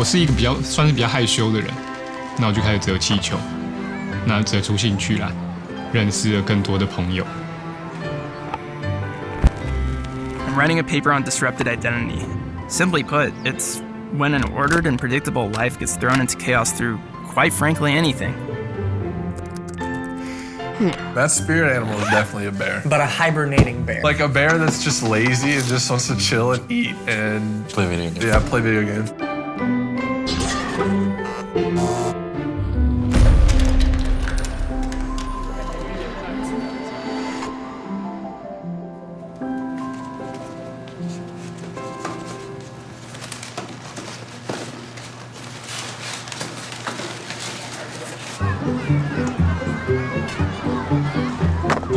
是一个算是比较害羞的人，那我就开始折气球，那折出兴趣来，认识了更多的朋友。I'm writing a paper on disrupted identity. Simply put, it's when an ordered and predictable life gets thrown into chaos through, quite frankly, anything. That spirit animal is definitely a bear. But a hibernating bear. Like a bear that's just lazy and just wants to chill and eat and play video games. Yeah, play video games.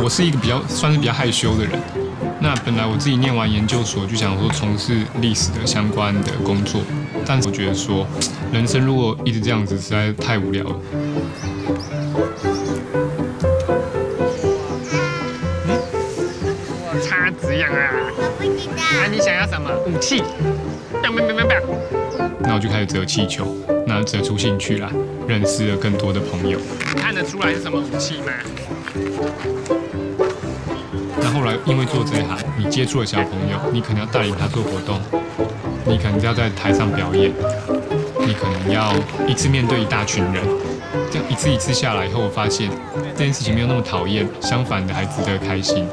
我是一个算是比较害羞的人，那本来我自己念完研究所就想说从事历史的相关的工作，但是我觉得说人生如果一直这样子实在太无聊了。叉子样啊！啊，你想要什么武器？那我就开始折气球，那折出兴趣来，认识了更多的朋友。看得出来是什么武器吗？那后来因为做这一行，你接触了小朋友，你可能要带领他做活动，你可能要在台上表演，你可能要一次面对一大群人，这样一次一次下来以后，我发现这件事情没有那么讨厌，相反的还值得开心。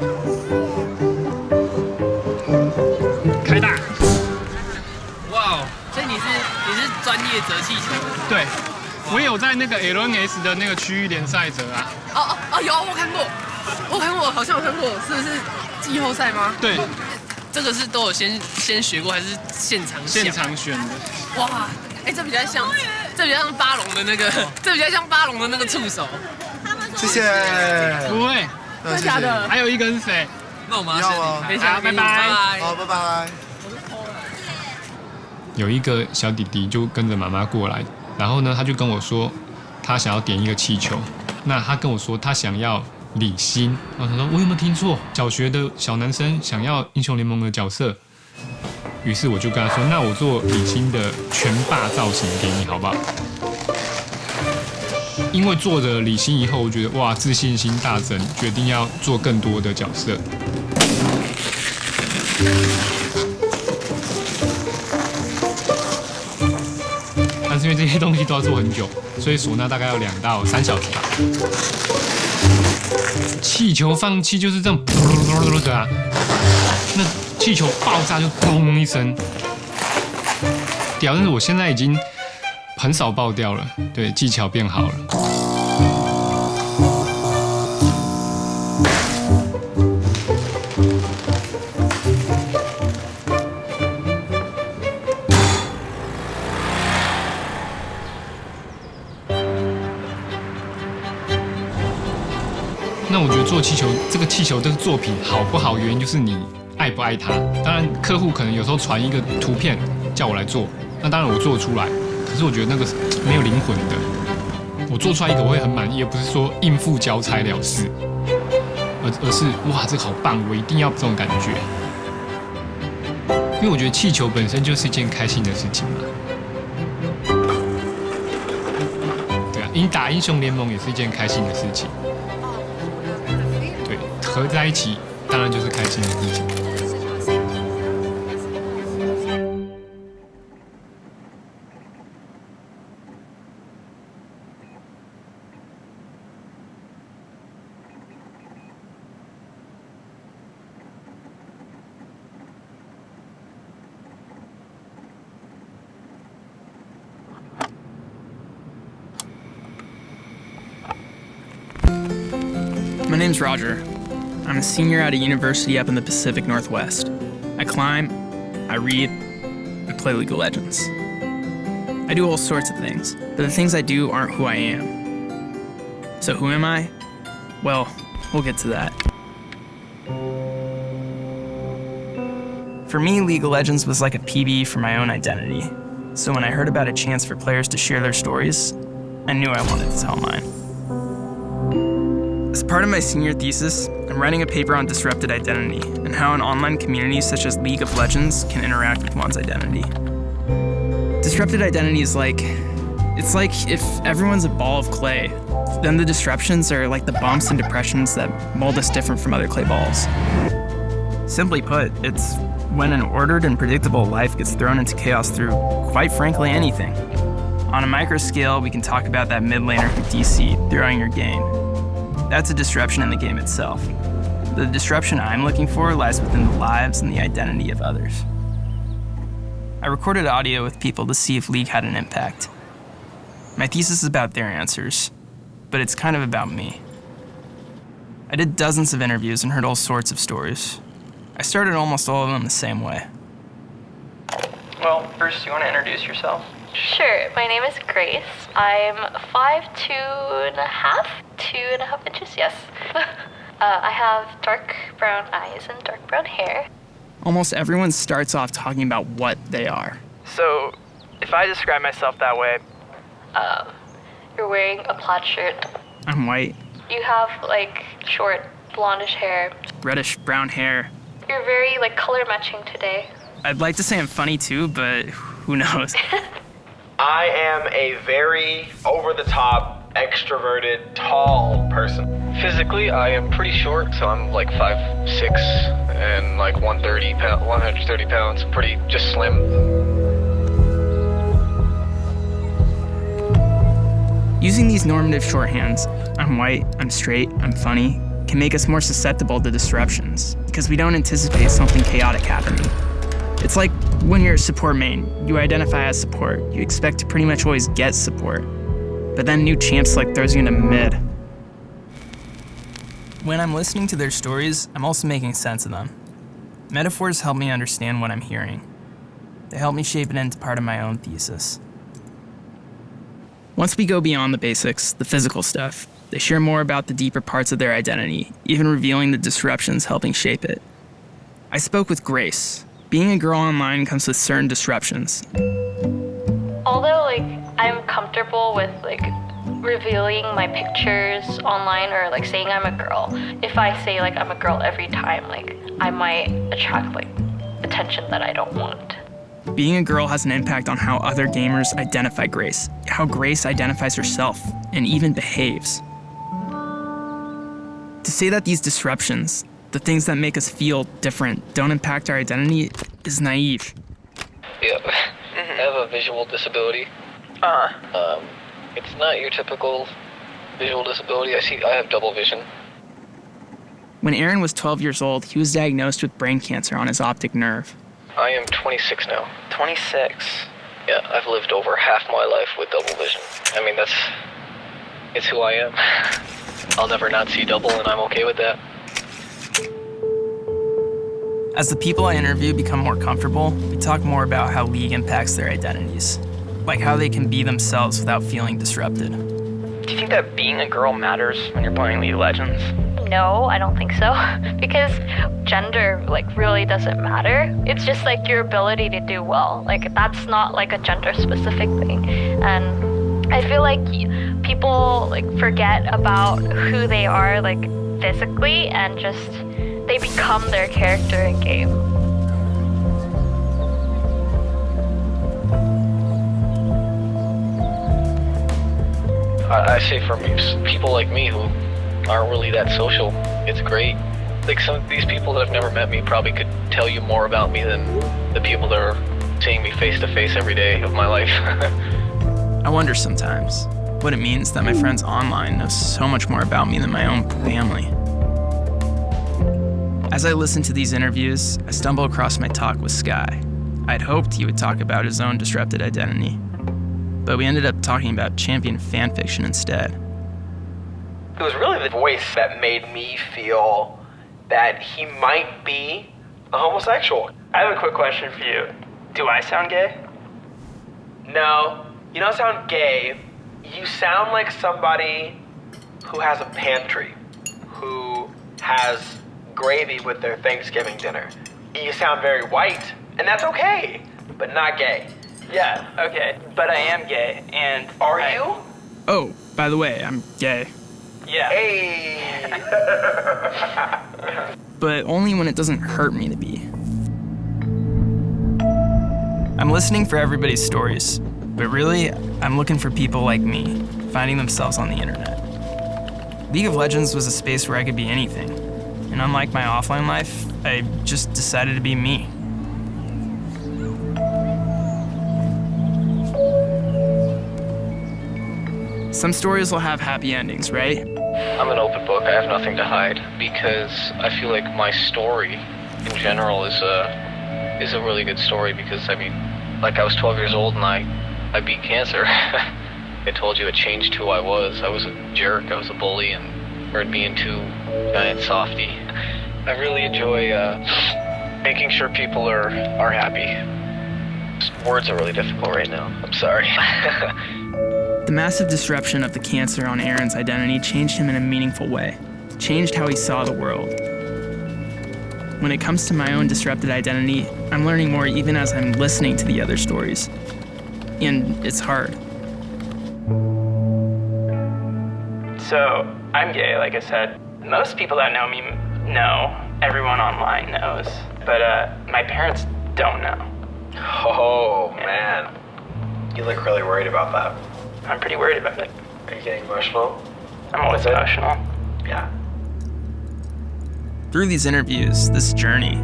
开大！哇，所以你是专业折气球？对，我有在那个 LNS 的那个区域联赛折啊。有我看过，好像有看过，是不是季后赛吗？对，这个是都有先学过，还是现场想？现场选的。哇，这比较像巴龙的那个，这比较像巴龙的那个触手。谢谢。不会，真的假的？还有一个是谁？那我们要吗？等一下，拜拜。好，拜拜。有一个小弟弟就跟着妈妈过来，然后呢，他就跟我说，他想要点一个气球。那他跟我说，他想要李欣。然后他说，我有没有听错？小学的小男生想要英雄联盟的角色。于是我就跟他说，那我做李欣的拳霸造型给你，好不好？因为做了李欣以后，我觉得哇，自信心大增，决定要做更多的角色。但是因为这些东西都要做很久，所以唢呐大概要2到3小时吧。气球放气就是这样，的啊，那气球爆炸就咚一声，屌！但是我现在已经很少爆掉了，对，技巧变好了。那我觉得做气球，这个气球这个作品好不好，原因就是你爱不爱它。当然，客户可能有时候传一个图片叫我来做，那当然我做得出来。可是我觉得那个没有灵魂的，我做出来一个我会很满意，而不是说应付交差了事，而是哇，这个好棒，我一定要这种感觉。因为我觉得气球本身就是一件开心的事情嘛。对啊，打英雄联盟也是一件开心的事情。对，合在一起当然就是开心的事情。My name's Rodger. I'm a senior at a university up in the Pacific Northwest. I climb, I read, I play League of Legends. I do all sorts of things, but the things I do aren't who I am. So who am I? Well, we'll get to that. For me, League of Legends was like a PB for my own identity. So when I heard about a chance for players to share their stories, I knew I wanted to tell mine. As part of my senior thesis, I'm writing a paper on disrupted identity and how an online community such as League of Legends can interact with one's identity. Disrupted identity is it's like if everyone's a ball of clay, then the disruptions are like the bumps and depressions that mold us different from other clay balls. Simply put, it's when an ordered and predictable life gets thrown into chaos through, quite frankly, anything. On a micro scale, we can talk about that mid laner who DC'd, throwing your game. That's a disruption in the game itself. The disruption I'm looking for lies within the lives and the identity of others. I recorded audio with people to see if League had an impact. My thesis is about their answers, but it's kind of about me. I did dozens of interviews and heard all sorts of stories. I started almost all of them the same way. Well, first, you want to introduce yourself? Sure, my name is Grace. I'm 5'2.5", 2.5 inches, yes. I have dark brown eyes and dark brown hair. Almost everyone starts off talking about what they are. So, if I describe myself that way... You're wearing a plaid shirt. I'm white. You have, short, blondish hair. Reddish brown hair. You're very, color matching today. I'd like to say I'm funny too, but who knows? I am a very over-the-top, extroverted, tall person. Physically, I am pretty short, so I'm like 5'6" and like 130 pounds, pretty just slim. Using these normative shorthands, I'm white, I'm straight, I'm funny, can make us more susceptible to disruptions because we don't anticipate something chaotic happening. It's like when you're a support main, you identify as support, you expect to pretty much always get support. But then new champs throws you into mid. When I'm listening to their stories, I'm also making sense of them. Metaphors help me understand what I'm hearing. They help me shape it into part of my own thesis. Once we go beyond the basics, the physical stuff, they share more about the deeper parts of their identity, even revealing the disruptions helping shape it. I spoke with Grace. Being a girl online comes with certain disruptions. Although, I'm comfortable with, revealing my pictures online or, saying I'm a girl, if I say, I'm a girl every time, I might attract, attention that I don't want. Being a girl has an impact on how other gamers identify Grace, how Grace identifies herself, and even behaves. To say that these disruptions, the things that make us feel different, don't impact our identity is naive. Yeah, I have a visual disability. It's not your typical visual disability. I have double vision. When Aaron was 12 years old, he was diagnosed with brain cancer on his optic nerve. I am 26 now. 26? Yeah, I've lived over half my life with double vision. I mean, it's who I am. I'll never not see double, and I'm okay with that. As the people I interview become more comfortable, we talk more about how League impacts their identities, like how they can be themselves without feeling disrupted. Do you think that being a girl matters when you're playing League of Legends? No, I don't think so. Because gender, really doesn't matter. It's just, your ability to do well. That's not, a gender-specific thing. And I feel like people, forget about who they are, physically, and just, they become their character in game. I say for me, people like me who aren't really that social, it's great. Some of these people that have never met me probably could tell you more about me than the people that are seeing me face to face every day of my life. I wonder sometimes what it means that my friends online know so much more about me than my own family. As I listen to these interviews, I stumble across my talk with Sky. I'd hoped he would talk about his own disrupted identity, but we ended up talking about champion fanfiction instead. It was really the voice that made me feel that he might be a homosexual. I have a quick question for you. Do I sound gay? No, you don't sound gay. You sound like somebody who has a pantry, who has gravy with their Thanksgiving dinner. You sound very white, and that's okay, but not gay. Yeah, okay, but I am gay, and... Are you? Oh, by the way, I'm gay. Yeah. Hey! But only when it doesn't hurt me to be. I'm listening for everybody's stories, but really, I'm looking for people like me, finding themselves on the internet. League of Legends was a space where I could be anything, and unlike my offline life, I just decided to be me. Some stories will have happy endings, right? I'm an open book. I have nothing to hide because I feel like my story in general is a really good story because, I mean, like I was 12 years old and I beat cancer. I told you it changed who I was. I was a jerk. I was a bully and started being too giant softy. I really enjoy making sure people are happy. Words are really difficult right now. I'm sorry. The massive disruption of the cancer on Aaron's identity changed him in a meaningful way, changed how he saw the world. When it comes to my own disrupted identity, I'm learning more even as I'm listening to the other stories. And it's hard. So, I'm gay, like I said. Most people that know me know. Everyone online knows. But my parents don't know. Oh, man. You look really worried about that. I'm pretty worried about it. Are you getting emotional? I'm always emotional. Yeah. Through these interviews, this journey,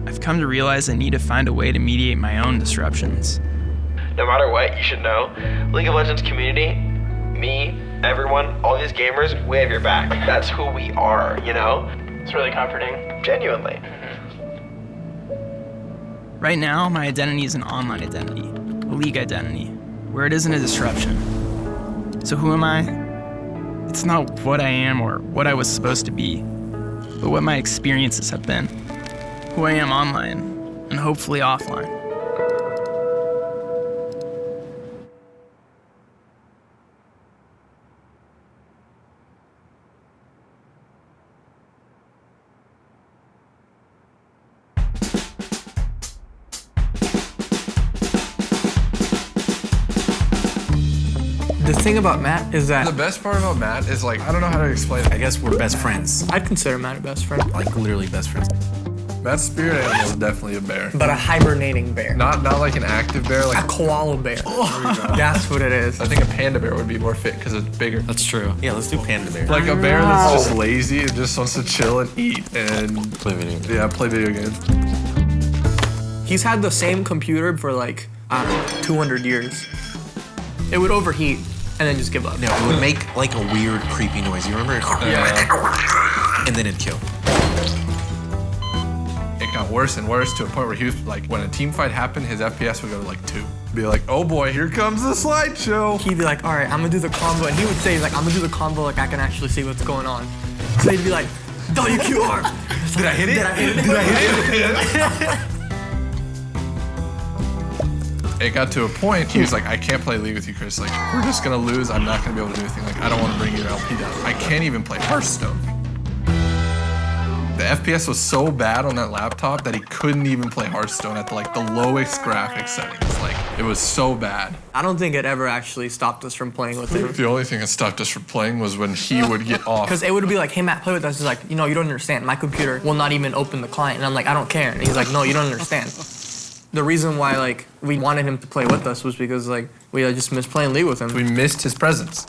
I've come to realize I need to find a way to mediate my own disruptions. No matter what, you should know, League of Legends community, me, everyone, all these gamers, we have your back. That's who we are, you know? It's really comforting. Genuinely. Right now, my identity is an online identity, a League identity, where it isn't a disruption. So who am I? It's not what I am or what I was supposed to be, but what my experiences have been, who I am online, and hopefully offline. The thing about Matt is that The best part about Matt is, like, I don't know how to explain it. I guess we're best friends. I'd consider Matt a best friend, Like, literally best friends. Matt's spirit animal is definitely a bear. but a hibernating bear. Not like an active bear. A Like koala bear. That's what it is. I think a panda bear would be more fit because it's bigger. That's true. Yeah, let's do panda bear. Like a bear that's just lazy and just wants to chill and eat and Play video games. yeah, play video games. He's had the same computer for like, I don't know, 200 years. It would overheat and then just give up. No, it would make like a weird, creepy noise. You remember? Yeah. And then it'd kill. It got worse and worse to a point where he was like, when a team fight happened, his FPS would go to like 2. Be like, oh boy, here comes the slideshow. He'd be like, all right, I'm gonna do the combo. And he would say, like, I'm gonna do the combo like I can actually see what's going on. So he'd be like, WQR. Did I hit it? Did I hit it? Did I hit it? It got to a point, he was like, I can't play League with you, Chris. Like, we're just gonna lose. I'm not gonna be able to do anything. Like, I don't want to bring your LP down. I can't even play Hearthstone. The FPS was so bad on that laptop that he couldn't even play Hearthstone at the lowest graphics settings. Like, it was so bad. I don't think it ever actually stopped us from playing with him. The only thing that stopped us from playing was when he would get off. Because it would be like, hey, Matt, play with us. He's like, you know, you don't understand. My computer will not even open the client. And I'm like, I don't care. And he's like, no, you don't understand. The reason why, like, we wanted him to play with us was because, like, we just missed playing League with him. We missed his presence.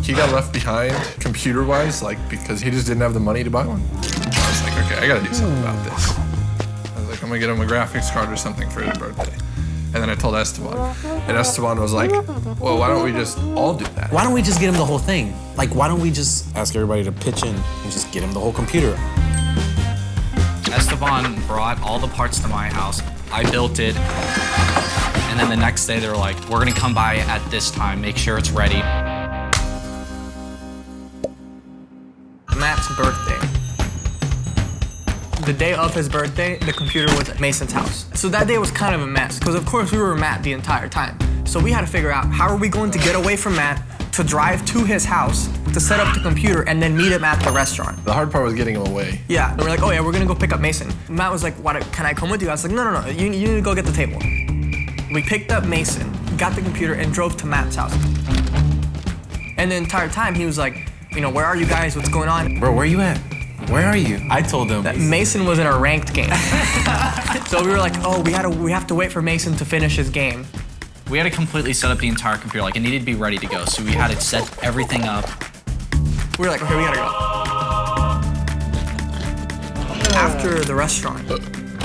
He got left behind computer-wise, like, because he just didn't have the money to buy one. I was like, okay, I gotta do something about this. I was like, I'm gonna get him a graphics card or something for his birthday. And then I told Esteban. And Esteban was like, well, why don't we just all do that? Why don't we just get him the whole thing? Like, why don't we just ask everybody to pitch in and just get him the whole computer? Esteban brought all the parts to my house. I built it. And then the next day they were like, we're gonna come by at this time, make sure it's ready. Matt's birthday. The day of his birthday, the computer was at Mason's house. So that day was kind of a mess, because of course we were with Matt the entire time. So we had to figure out how are we going to get away from Matt to drive to his house to set up the computer and then meet him at the restaurant. The hard part was getting him away. Yeah, and we're like, oh yeah, we're gonna go pick up Mason. Matt was like, what, can I come with you? I was like, no, you need to go get the table. We picked up Mason, got the computer, and drove to Matt's house. And the entire time he was like, you know, where are you guys? What's going on? Bro, where you at? Where are you? I told them that Mason was in a ranked game. So we were like, oh, we have to wait for Mason to finish his game. We had to completely set up the entire computer. Like, it needed to be ready to go. So we had to set everything up. We were like, okay, we gotta go. After the restaurant,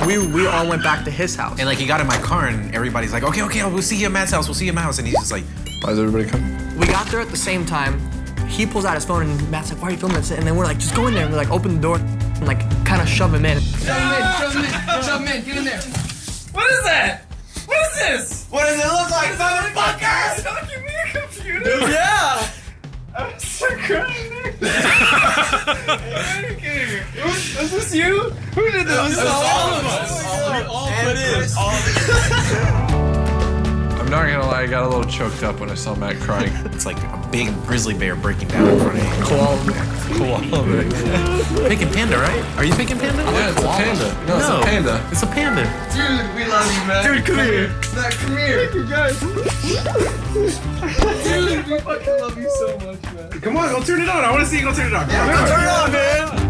we all went back to his house. And like he got in my car and everybody's like, okay, we'll see you at Matt's house. We'll see you at Matt's house. And he's just like, why is everybody coming? We got there at the same time. He pulls out his phone and Matt's like, why are you filming this? And then we're like, just go in there. And we like open the door and like kind of shove him in. Shove him in, get in there. What is that? What is this? What does it look like, motherfucker? Don't give me a computer. Yeah. I'm so crying. Are you kidding me? Was this you? Who did this? It was all of us. We all put in. I'm not gonna lie, I got a little choked up when I saw Matt crying. it's like a big grizzly bear breaking down in front of you. Koala bear. Picking panda, right? Are you picking panda? Yeah, it's a panda. No, it's a panda. It's a panda. Dude, we love you, man. Dude, come here. Matt, come here. Thank you, guys. Dude, we fucking love you so much, man. Come on, go turn it on. I want to see you go turn it on. Yeah, go turn it on, man.